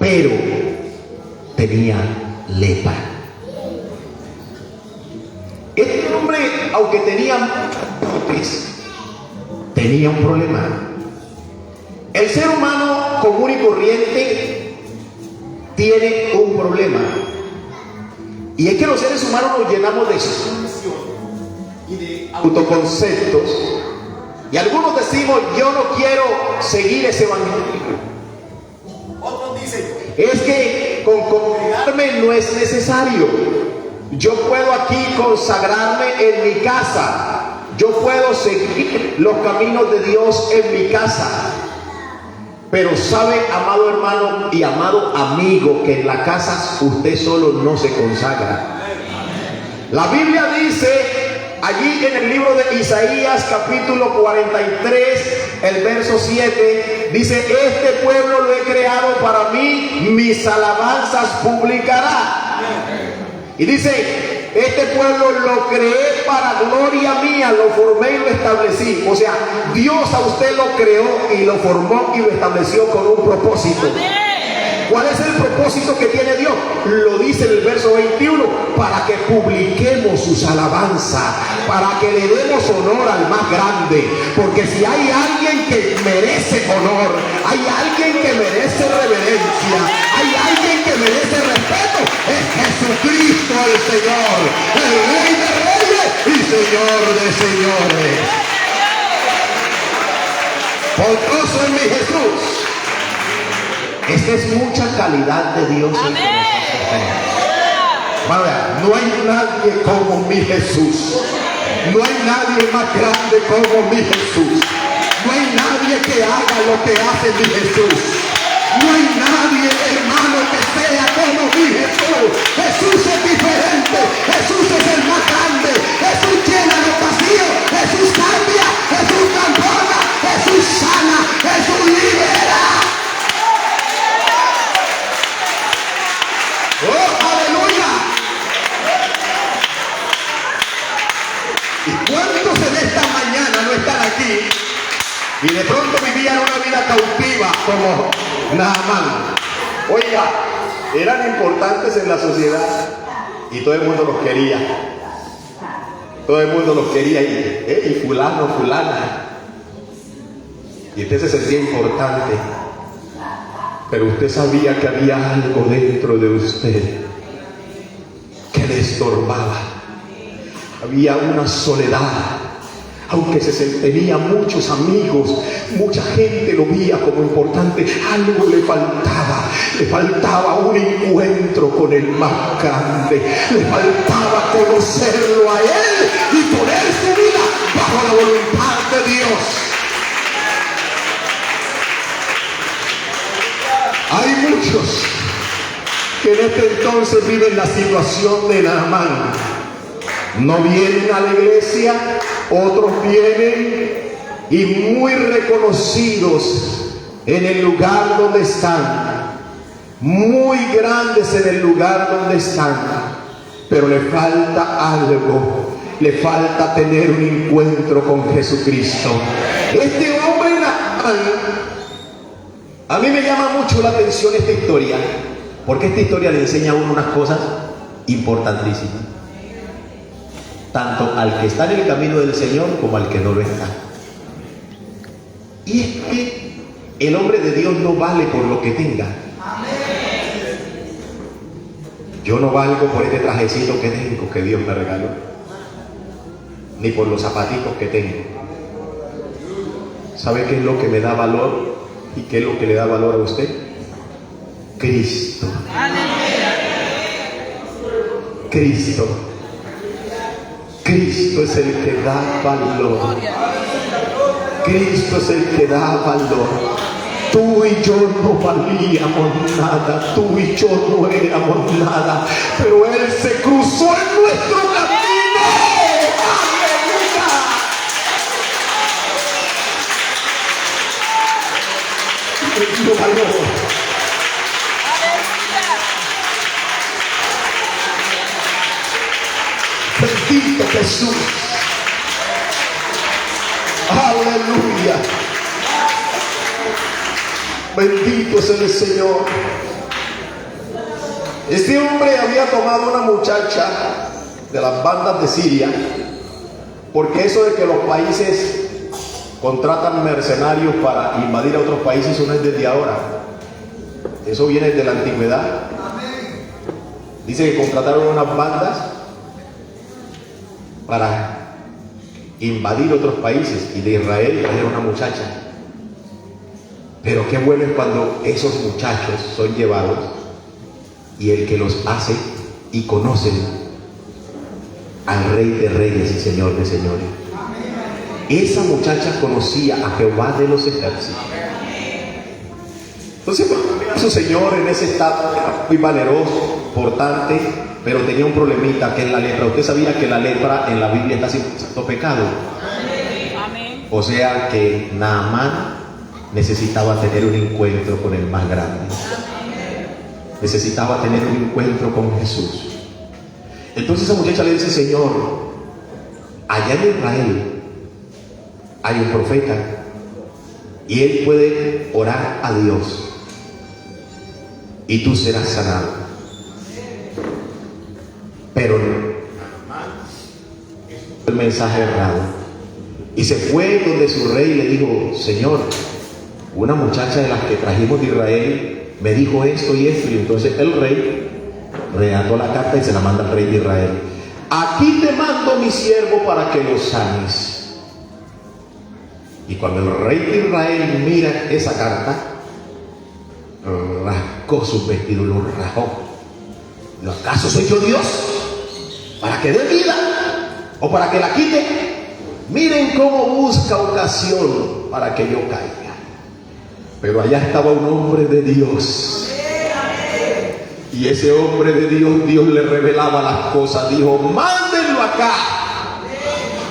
pero tenía lepra. Este hombre, aunque tenía dotes, tenía un problema. El ser humano común y corriente tiene un problema, y es que los seres humanos nos llenamos de asunción y de autoconceptos, y algunos decimos: yo no quiero seguir ese evangelio. Otros dicen: es que con congregarme no es necesario, yo puedo aquí consagrarme en mi casa, yo puedo seguir los caminos de Dios en mi casa. Pero sabe, amado hermano y amado amigo, que en la casa usted solo no se consagra. La Biblia dice allí en el libro de Isaías capítulo 43, el verso 7, dice: este pueblo lo he creado para mí, mis alabanzas publicará. Y dice: este pueblo lo creé para gloria mía, lo formé y lo establecí. O sea, Dios a usted lo creó y lo formó y lo estableció con un propósito. ¿Cuál es el propósito que tiene Dios? Lo dice en el verso 21: para que publiquemos sus alabanzas, para que le demos honor al más grande. Porque si hay alguien que merece honor, hay alguien que merece reverencia, hay alguien que merece respeto, es Jesucristo el Señor, el Rey de Reyes y Señor de Señores. Poderoso en mi Jesús. Esta es mucha calidad de Dios en no hay nadie como mi Jesús. No hay nadie más grande como mi Jesús. No hay nadie que haga lo que hace mi Jesús. No hay nadie, hermano, que sea como mi Jesús. Jesús es diferente. Jesús es el más grande. Jesús llena los vacíos. Jesús cambia. Jesús transforma. Jesús sana. Jesús libera. ¡Oh, aleluya! ¿Y cuántos en esta mañana no están aquí y de pronto vivían una vida cautiva como Naamán? Oiga, eran importantes en la sociedad y todo el mundo los quería. Todo el mundo los quería y fulano, fulana. Y usted se sentía importante. Pero usted sabía que había algo dentro de usted que le estorbaba. Había una soledad. Aunque tenía muchos amigos, mucha gente lo veía como importante, algo le faltaba. Le faltaba un encuentro con el más grande. Le faltaba conocerlo a él y poner su vida bajo la voluntad de Dios. Hay muchos que en este entonces viven la situación de Naamán. No vienen a la iglesia, otros vienen y muy reconocidos en el lugar donde están, muy grandes en el lugar donde están, pero le falta algo, le falta tener un encuentro con Jesucristo. Este hombre Naamán, a mí me llama mucho la atención esta historia, porque esta historia le enseña a uno unas cosas importantísimas, tanto al que está en el camino del Señor como al que no lo está. Y es que el hombre de Dios no vale por lo que tenga. Yo no valgo por este trajecito que tengo, que Dios me regaló, ni por los zapatitos que tengo. ¿Sabe qué es lo que me da valor? ¿Y qué es lo que le da valor a usted? Cristo. Cristo. Cristo es el que da valor. Cristo es el que da valor. Tú y yo no valíamos nada. Tú y yo no éramos nada. Pero Él se cruzó en nuestro camino. ¡Aleluya! Me dio valor. Bendito Jesús. Aleluya. Bendito es el Señor. Este hombre había tomado una muchacha de las bandas de Siria, porque eso de que los países contratan mercenarios para invadir a otros países, eso no es desde ahora, eso viene de la antigüedad. Dice que contrataron unas bandas para invadir otros países, y de Israel trajeron una muchacha. Pero qué bueno es cuando esos muchachos son llevados y el que los hace y conocen al Rey de Reyes y Señor de Señores. Esa muchacha conocía a Jehová de los ejércitos. Entonces, a su señor en ese estado era muy valeroso, portante, pero tenía un problemita, que es la lepra. Usted sabía que la lepra en la Biblia está siendo pecado. Amén. O sea que Naamán necesitaba tener un encuentro con el más grande. Necesitaba tener un encuentro con Jesús. Entonces esa muchacha le dice: Señor, allá en Israel hay un profeta y él puede orar a Dios y tú serás sanado. Pero el mensaje errado, y se fue donde su rey y le dijo: Señor, una muchacha de las que trajimos de Israel me dijo esto y esto. Y entonces el rey redactó la carta y se la manda al rey de Israel: aquí te mando mi siervo para que lo sanes. Y cuando el rey de Israel mira esa carta, rascó sus vestidos, los rajó. ¿Acaso soy yo Dios para que dé vida o para que la quite? Miren cómo busca ocasión para que yo caiga. Pero allá estaba un hombre de Dios, y ese hombre de Dios, Dios le revelaba las cosas. Dijo: mándenlo acá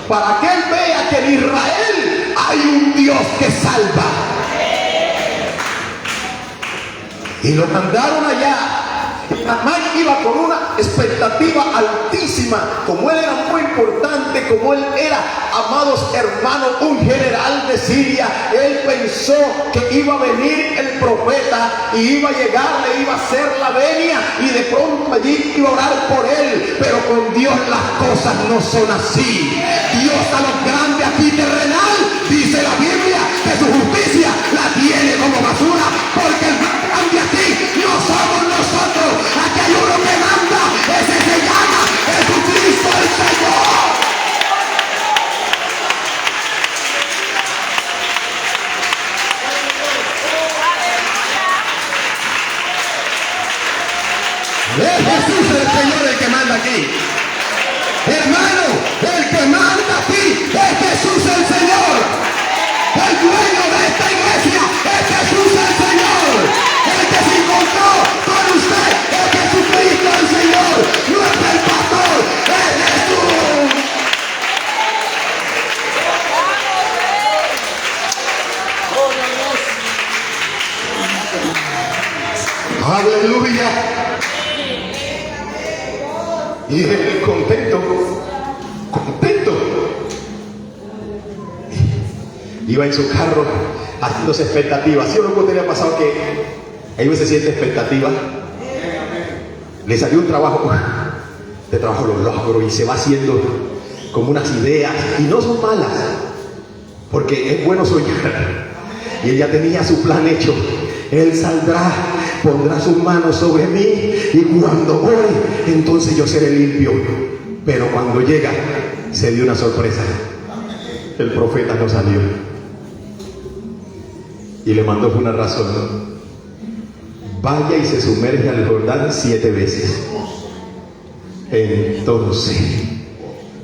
para que él vea que en Israel hay un Dios que salva. Y lo mandaron allá. Naamán iba con una expectativa altísima. Como él era muy importante, como él era, amados hermanos, un general de Siria, él pensó que iba a venir el profeta y iba a llegar, le iba a hacer la venia y de pronto allí iba a orar por él. Pero con Dios las cosas no son así. Dios a los grandes aquí terrenal, dice la Biblia, que su justicia la tiene como basura, porque el más grande aquí no somos nosotros. Aquí hay uno que manda, ese se llama Jesucristo el Señor. Es Jesús el Señor el que manda aquí. Hermano, el que manda aquí es Jesús el Señor. El dueño de esta iglesia es Jesús el Señor. El que se encontró con usted es Jesucristo el Señor. No es el pastor, es Jesús. Aleluya. Y él contento. Iba en su carro haciéndose expectativas. ¿Sí o no te le ha pasado que hay veces siente expectativa? Le salió un trabajo, de trabajo lo logro, y se va haciendo como unas ideas, y no son malas, porque es bueno soñar. Y él ya tenía su plan hecho. Él saldrá, pondrá sus manos sobre mí, y cuando ore, entonces yo seré limpio. Pero cuando llega, se dio una sorpresa. El profeta no salió. Y le mandó por una razón: vaya y se sumerge al Jordán 7 veces. Entonces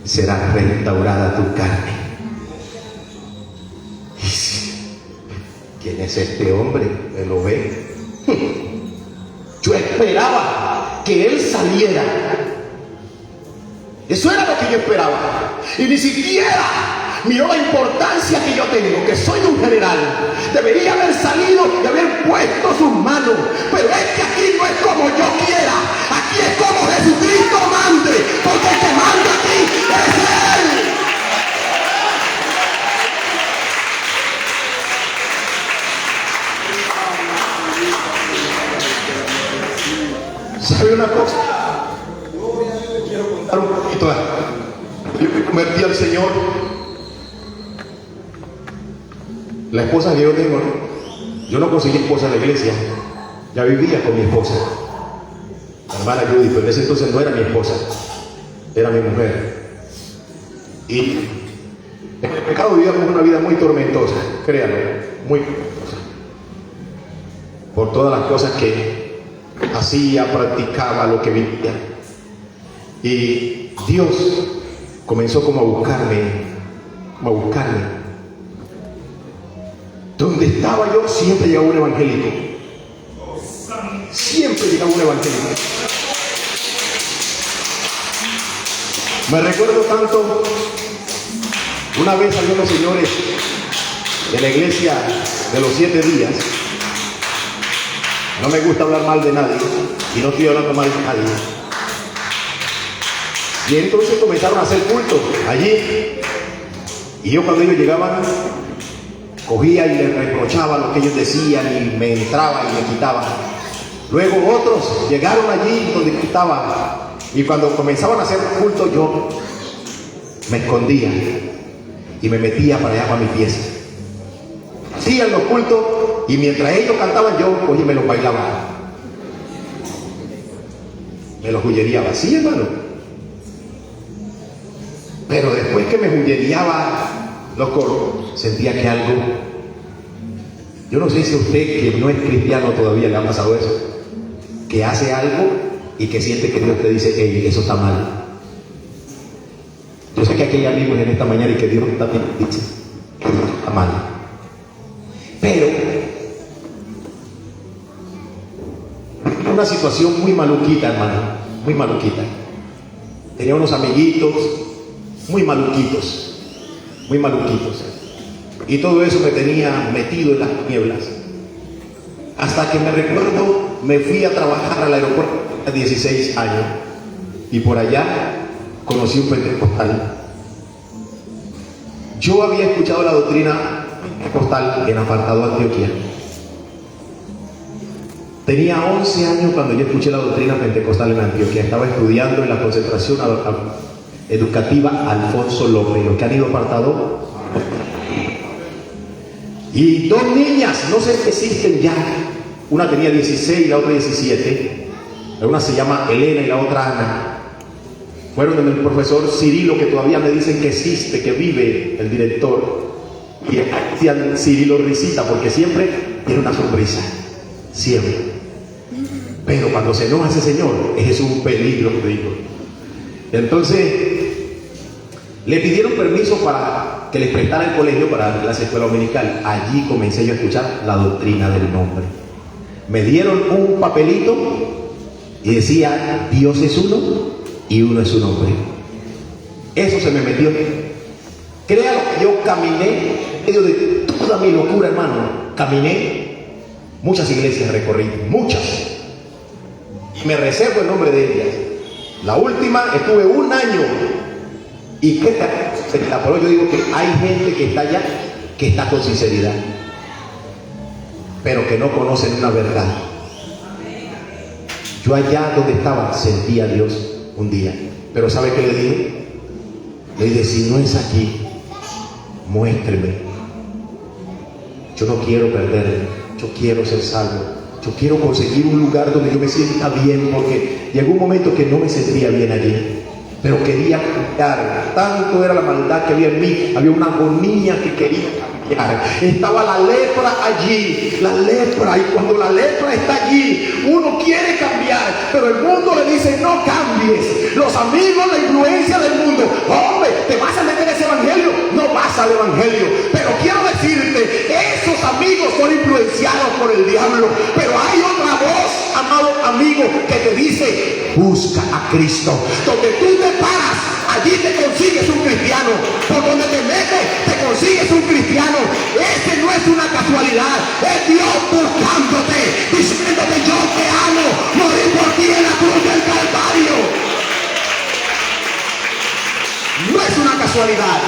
será restaurada tu carne. ¿Quién es este hombre? ¿Me lo ve? Yo esperaba que él saliera. Eso era lo que yo esperaba. Y ni siquiera miró la importancia que yo tengo, que soy un general. Debería haber salido y haber puesto sus manos. Pero es que aquí no es como yo quiera. Aquí es como Jesucristo mande. Porque el que manda aquí es Él. ¿Sabe una cosa? Quiero contar un poquito. Yo me convertí al Señor. La esposa que yo tengo, yo no conseguí esposa en la iglesia. Ya vivía con mi esposa, la hermana Judy, pero en ese entonces no era mi esposa, era mi mujer. Y en el pecado vivíamos una vida muy tormentosa, créanlo, muy tormentosa. Por todas las cosas que hacía, practicaba, lo que vivía. Y Dios comenzó como a buscarme. Donde estaba yo siempre llegaba un evangélico. Siempre llegaba un evangélico. Me recuerdo tanto, una vez algunos señores de la iglesia de los 7 días, no me gusta hablar mal de nadie, y no estoy hablando mal de nadie, y entonces comenzaron a hacer culto allí, y yo cuando ellos llegaban, cogía y les reprochaba lo que ellos decían, y me entraba y me quitaba. Luego otros llegaron allí donde estaba, y cuando comenzaban a hacer culto yo me escondía y me metía para allá para mi pieza. Hacían los cultos y mientras ellos cantaban yo, oye, me los bailaba, me los julleriaba, sí, hermano. Pero después que me julleriaba los coros, sentía que algo, yo no sé si a usted que no es cristiano todavía le ha pasado eso, que hace algo y que siente que Dios te dice, hey, eso está mal. Yo sé que aquí hay amigos en esta mañana y que Dios también dice que eso está mal. Pero una situación muy maluquita, hermano, muy maluquita. Tenía unos amiguitos muy maluquitos. Y todo eso me tenía metido en las nieblas. Hasta que me recuerdo, me fui a trabajar al aeropuerto a 16 años. Y por allá conocí un pentecostal. Yo había escuchado la doctrina pentecostal en Apartado, Antioquia. Tenía 11 años cuando yo escuché la doctrina pentecostal en Antioquia. Estaba estudiando en la concentración educativa Alfonso López. Los que han ido a Apartado. Y 2 niñas, no sé si existen ya. Una tenía 16 y la otra 17. Una se llama Elena y la otra Ana. Fueron donde el profesor Cirilo, que todavía me dicen que existe, que vive el director. Y decían Cirilo risita, porque siempre tiene una sonrisa. Siempre. Pero cuando se enoja ese señor, es un peligro, te digo. Entonces, le pidieron permiso para que les prestara el colegio para dar clase de escuela dominical. Allí comencé yo a escuchar la doctrina del nombre. Me dieron un papelito y decía, Dios es uno y uno es su nombre. Eso se me metió. Créalo que yo caminé en medio de toda mi locura, hermano. Caminé muchas iglesias, recorrí muchas. Y me reservo el nombre de ellas. La última estuve 1 año. Y que por eso yo digo que hay gente que está allá, que está con sinceridad, pero que no conocen una verdad. Yo allá donde estaba sentí a Dios un día, pero ¿sabe qué le dije? Le dije, si no es aquí, muéstreme. Yo no quiero perderme, yo quiero ser salvo, yo quiero conseguir un lugar donde yo me sienta bien, porque llegó un momento que no me sentía bien allí. Pero quería cambiar, tanto era la maldad que había en mí, había una agonía que quería cambiar. Estaba la lepra allí, la lepra, y cuando la lepra está allí, uno quiere cambiar, pero el mundo le dice, no cambies. Los amigos, la influencia del mundo, hombre, ¿te vas a meter ese evangelio? No vas al evangelio. Pero quiero decirte, esos amigos son influenciados por el diablo, pero hay otra voz, amado amigo, que te dice, busca a Cristo. Donde tú te paras, allí te consigues un cristiano. Por donde te metes, te consigues un cristiano. Ese no es una casualidad, es Dios buscándote, diciéndote, yo te amo, morí por ti en la cruz del Calvario. No es una casualidad.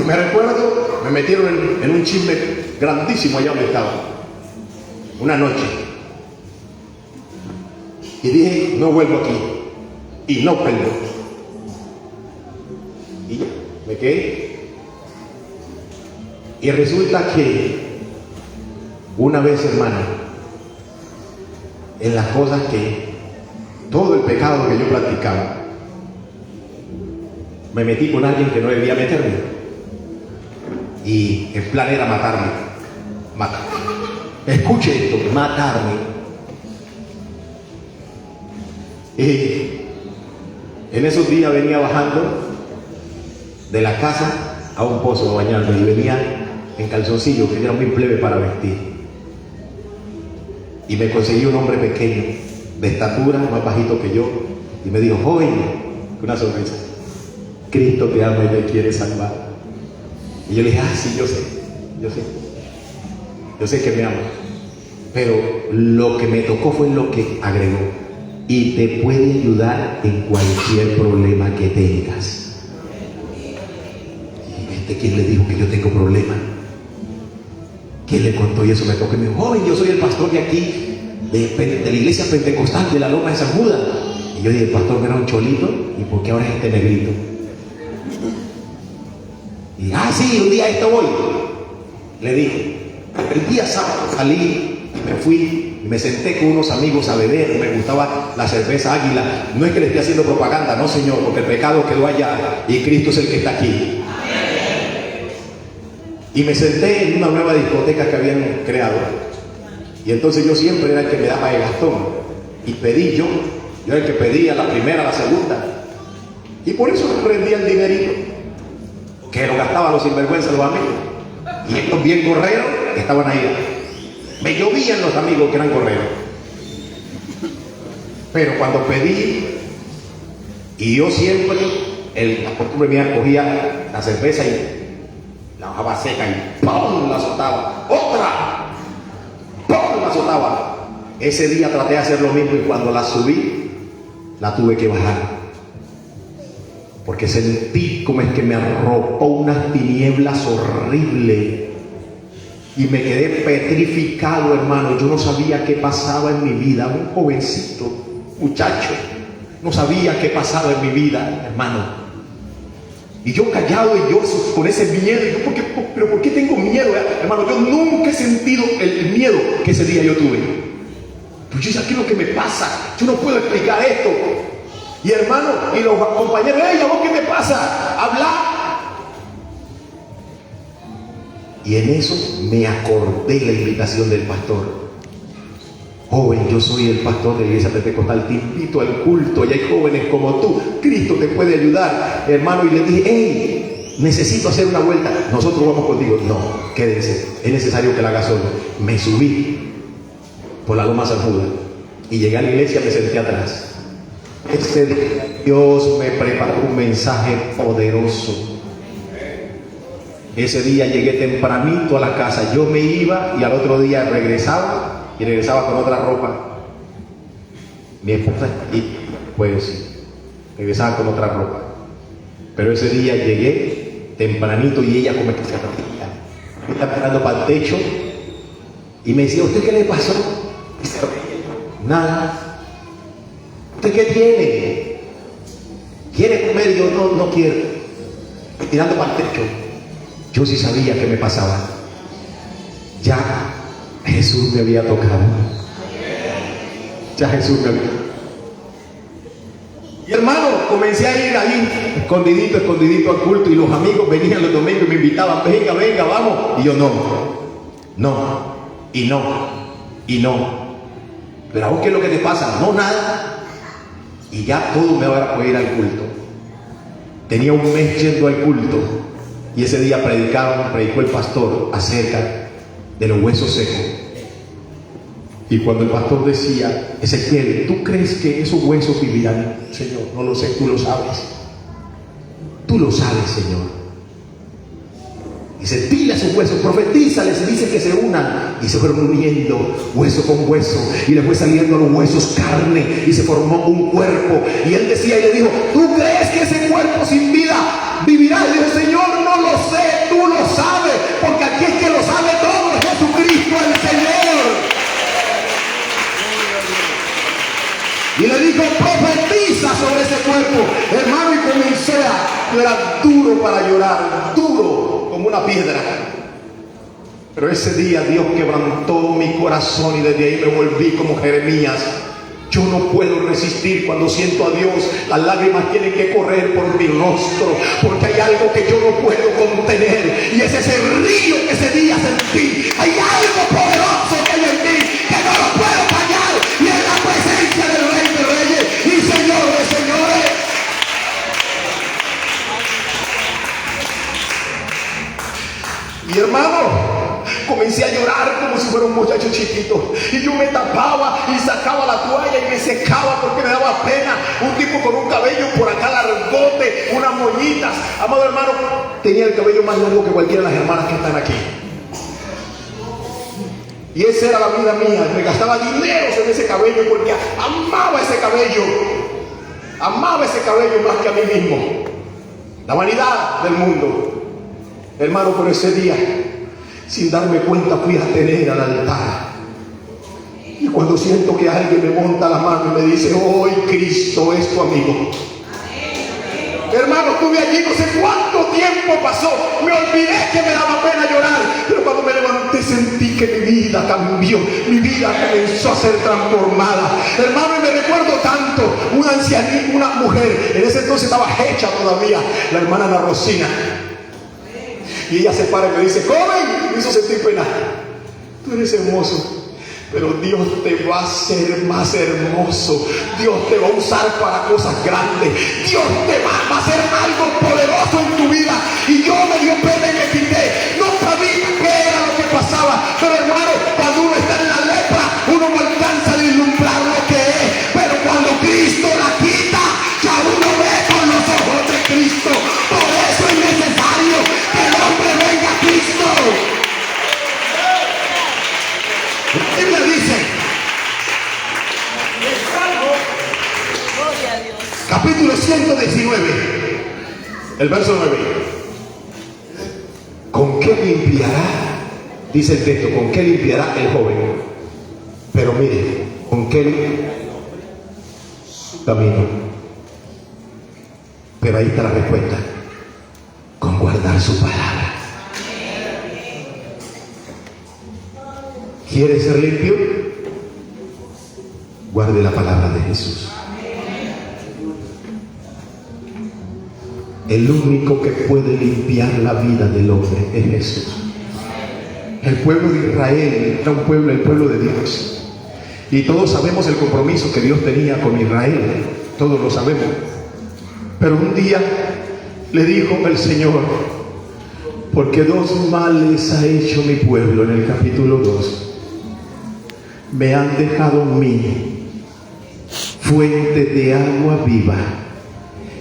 Me recuerdo, me metieron en un chisme grandísimo allá donde estaba. una noche. Y dije, no vuelvo aquí. Y no vuelvo. Y ya, me quedé. Y resulta que una vez, hermano, en las cosas que, todo el pecado que yo practicaba, me metí con alguien que no debía meterme. Y el plan era matarme. Matarme. Escuche esto, matarme. Y en esos días venía bajando de la casa a un pozo a bañarme y venía en calzoncillos, que era muy plebe para vestir. Y me conseguí un hombre pequeño, de estatura, más bajito que yo, y me dijo, joven, con una sonrisa, Cristo te ama y te quiere salvar. Y yo le dije, sí, yo sé que me ama. Pero lo que me tocó fue lo que agregó, y te puede ayudar en cualquier problema que tengas. ¿Y quién le dijo que yo tengo problemas? ¿Quién le contó? Y eso me tocó y me dijo, joven, yo soy el pastor de aquí, de la iglesia pentecostal de la Loma de San Judas. Y yo dije, el pastor me era un cholito, ¿y por qué ahora es este negrito? Y sí, un día esto voy. Le dije, el día sábado salí y me fui y me senté con unos amigos a beber. Me gustaba la cerveza Águila. No es que le esté haciendo propaganda, no, señor, porque el pecado quedó allá y Cristo es el que está aquí. Y me senté en una nueva discoteca que habían creado. Y entonces yo siempre era el que me daba el gastón. Y pedí yo era el que pedía la primera, la segunda. Y por eso me prendía el dinerito, que lo gastaban los sinvergüenzas, los amigos. Y estos bien correros estaban ahí. Me llovían los amigos que eran correros. Pero cuando pedí, y yo siempre, la costumbre mía, cogía la cerveza y la bajaba seca y ¡pum! La azotaba. ¡Otra! ¡Pum! La azotaba. Ese día traté de hacer lo mismo y cuando la subí, la tuve que bajar. Porque sentí como es que me arropó unas tinieblas horribles. Y me quedé petrificado, hermano. Yo no sabía qué pasaba en mi vida. Un jovencito, muchacho, no sabía qué pasaba en mi vida, hermano. Y yo callado y yo con ese miedo. ¿Pero por qué tengo miedo? Hermano, yo nunca he sentido el miedo que ese día yo tuve. Pues yo decía, ¿qué es lo que me pasa? Yo no puedo explicar esto. Y hermano, y los compañeros, ¿a vos qué te pasa? Habla. Y en eso me acordé la invitación del pastor. Joven, yo soy el pastor de la iglesia pentecostal, te invito al culto, y hay jóvenes como tú, Cristo te puede ayudar, hermano. Y le dije, hey, necesito hacer una vuelta, nosotros vamos contigo. No, quédense, es necesario que la haga solo. Me subí por la Loma San Judas y llegué a la iglesia, me senté atrás. Ese día Dios me preparó un mensaje poderoso. Ese día llegué tempranito a la casa, yo me iba y al otro día regresaba, y regresaba con otra ropa. Mi esposa, y pues regresaba con otra ropa. Pero ese día llegué tempranito y ella como que se reía. Me estaba mirando para el techo y me decía, ¿usted qué le pasó? Y se reía. Nada. ¿Usted qué tiene? ¿Quiere comer? Y yo no quiero. Y tirando para el techo. Yo sí sabía qué me pasaba. Ya Jesús me había tocado. Ya Jesús me había tocado. Y hermano, comencé a ir ahí, escondidito al culto, y los amigos venían los domingos y me invitaban, venga, vamos. Y yo no. Pero ¿a vos qué es lo que te pasa? No, nada. Y ya todo me va a ir al culto. Tenía un mes yendo al culto. Y ese día predicó el pastor acerca de los huesos secos. Y cuando el pastor decía, Ezequiel, ¿tú crees que esos huesos vivirán? Señor, no lo sé, tú lo sabes. Tú lo sabes, Señor. Dice, dile a esos huesos, profetízales, y dice que se unan. Y se fueron uniendo hueso con hueso. Y le fue saliendo a los huesos carne. Y se formó un cuerpo. Y él decía y le dijo, ¿tú crees que ese cuerpo sin vida vivirá? Y dijo, Señor, no lo sé, tú lo sabes. Porque aquí es que lo sabe todo, Jesucristo el Señor. sobre ese cuerpo, hermano, y comencé yo era duro para llorar, duro como una piedra. Pero ese día Dios quebrantó mi corazón y desde ahí me volví como Jeremías. Yo no puedo resistir cuando siento a Dios. Las lágrimas tienen que correr por mi rostro, porque hay algo que yo no puedo contener, y es ese río que ese día sentí. Hay algo poderoso que hay en mí que no lo puedo callar, y es la presencia del Rey de Reyes y Señor de Señores. Mi hermano, comencé a llorar como si fuera un muchacho chiquito, y yo me tapaba y sacaba la toalla y me secaba porque me daba pena. Un tipo con un cabello por acá largote, unas moñitas. Amado hermano, tenía el cabello más largo que cualquiera de las hermanas que están aquí, y esa era la vida mía. Me gastaba dineros en ese cabello porque amaba ese cabello más que a mí mismo. La vanidad del mundo, hermano. Por ese día, sin darme cuenta, fui a tener al altar. Y cuando siento que alguien me monta la mano y me dice: hoy Cristo es tu amigo. Hermano, estuve allí, no sé cuánto tiempo pasó. Me olvidé que me daba pena llorar. Pero cuando me levanté sentí que mi vida cambió. Mi vida comenzó a ser transformada. Hermano, y me recuerdo tanto. Una ancianita, una mujer, en ese entonces estaba hecha todavía, la hermana Ana Rosina. Y ella se para y me dice: joven, me hizo sentir pena. Tú eres hermoso, pero Dios te va a hacer más hermoso. Dios te va a usar para cosas grandes. Dios te va a hacer algo poderoso en tu vida. Y yo me dio pena y me quité. No sabía qué era lo que pasaba. Pero hermano, cuando uno está en la lepra, uno no alcanza a vislumbrar lo que es. Pero cuando Cristo la quita, ya uno ve con los ojos de Cristo. Por eso es necesario que el hombre venga a Cristo. La Biblia dice, capítulo 119, el verso 9: ¿con qué limpiará? Dice el texto, ¿con qué limpiará el joven? Pero mire, ¿con qué camino? Pero ahí está la respuesta: con guardar su palabra. ¿Quiere ser limpio? Guarde la palabra de Jesús. El único que puede limpiar la vida del hombre es Jesús. El pueblo de Israel era un pueblo, el pueblo de Dios. Y todos sabemos el compromiso que Dios tenía con Israel. Todos lo sabemos. Pero un día le dijo el Señor: porque dos males ha hecho mi pueblo, en el capítulo 2. Me han dejado a mí fuente de agua viva,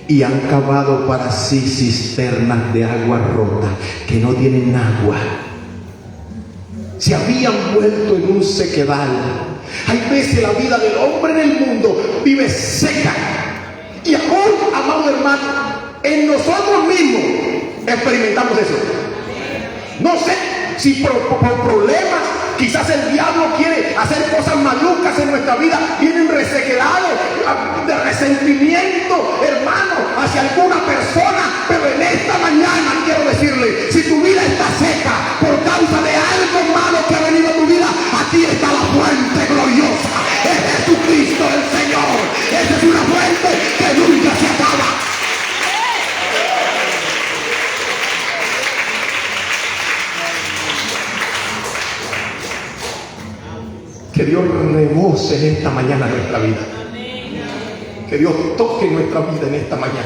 y han cavado para sí cisternas de agua rota que no tienen agua. Se habían vuelto en un sequedal. Hay veces la vida del hombre en el mundo vive seca. Y aún, amado hermano, en nosotros mismos experimentamos eso. No sé si por problemas, quizás el diablo quiere hacer cosas malucas en nuestra vida. Viene un resequedad de resentimiento, hermano, hacia alguna persona. Pero en esta mañana quiero decirle: si tu vida está seca por causa de algo malo que ha venido a tu vida, aquí está la fuente gloriosa. Es Jesucristo el Señor. Esa es una fuente que nunca se acaba. Que Dios rebose en esta mañana nuestra vida. Que Dios toque nuestra vida en esta mañana.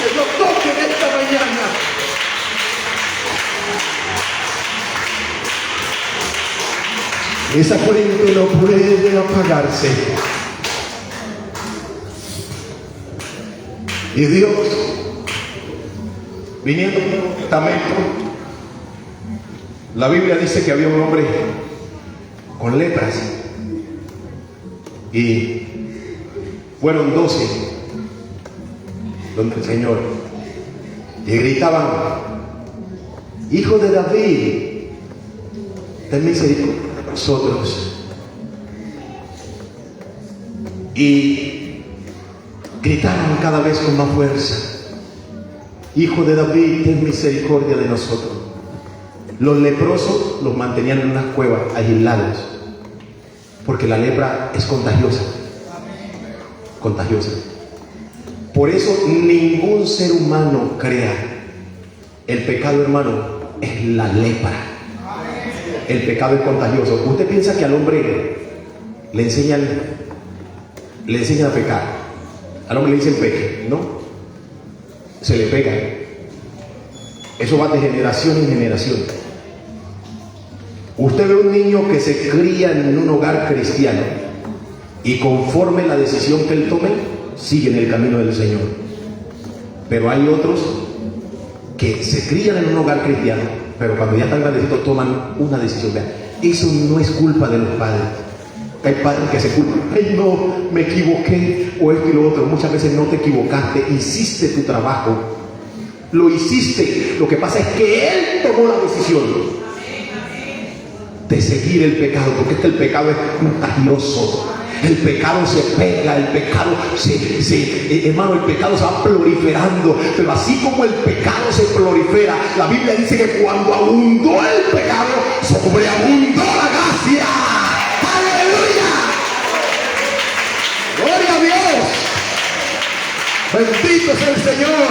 Que Dios toque en esta mañana. Esa fuente no puede apagarse. Y Dios, viniendo al Nuevo Testamento, la Biblia dice que había un hombre con lepras, y fueron 12 donde el Señor, y gritaban: Hijo de David, ten misericordia de nosotros. Y gritaron cada vez con más fuerza: Hijo de David, ten misericordia de nosotros. Los leprosos los mantenían en unas cuevas aislados, porque la lepra es contagiosa. Contagiosa. Por eso ningún ser humano crea. El pecado, hermano, es la lepra. El pecado es contagioso. ¿Usted piensa que al hombre le enseñan a pecar? Al hombre le dicen peque, ¿no? Se le pega. Eso va de generación en generación. Usted ve un niño que se cría en un hogar cristiano y conforme la decisión que él tome, sigue en el camino del Señor. Pero hay otros que se crían en un hogar cristiano, pero cuando ya están grandecitos toman una decisión. Eso no es culpa de los padres. Hay padres que se culpan: ay, no, me equivoqué, o esto y lo otro. Muchas veces no te equivocaste, hiciste tu trabajo, lo hiciste. Lo que pasa es que él tomó la decisión de seguir el pecado, porque el pecado es contagioso. El pecado se pega, el pecado hermano, el pecado se va proliferando. Pero así como el pecado se prolifera, la Biblia dice que cuando abundó el pecado, sobreabundó la gracia. ¡Aleluya! ¡Gloria a Dios! Bendito sea el Señor.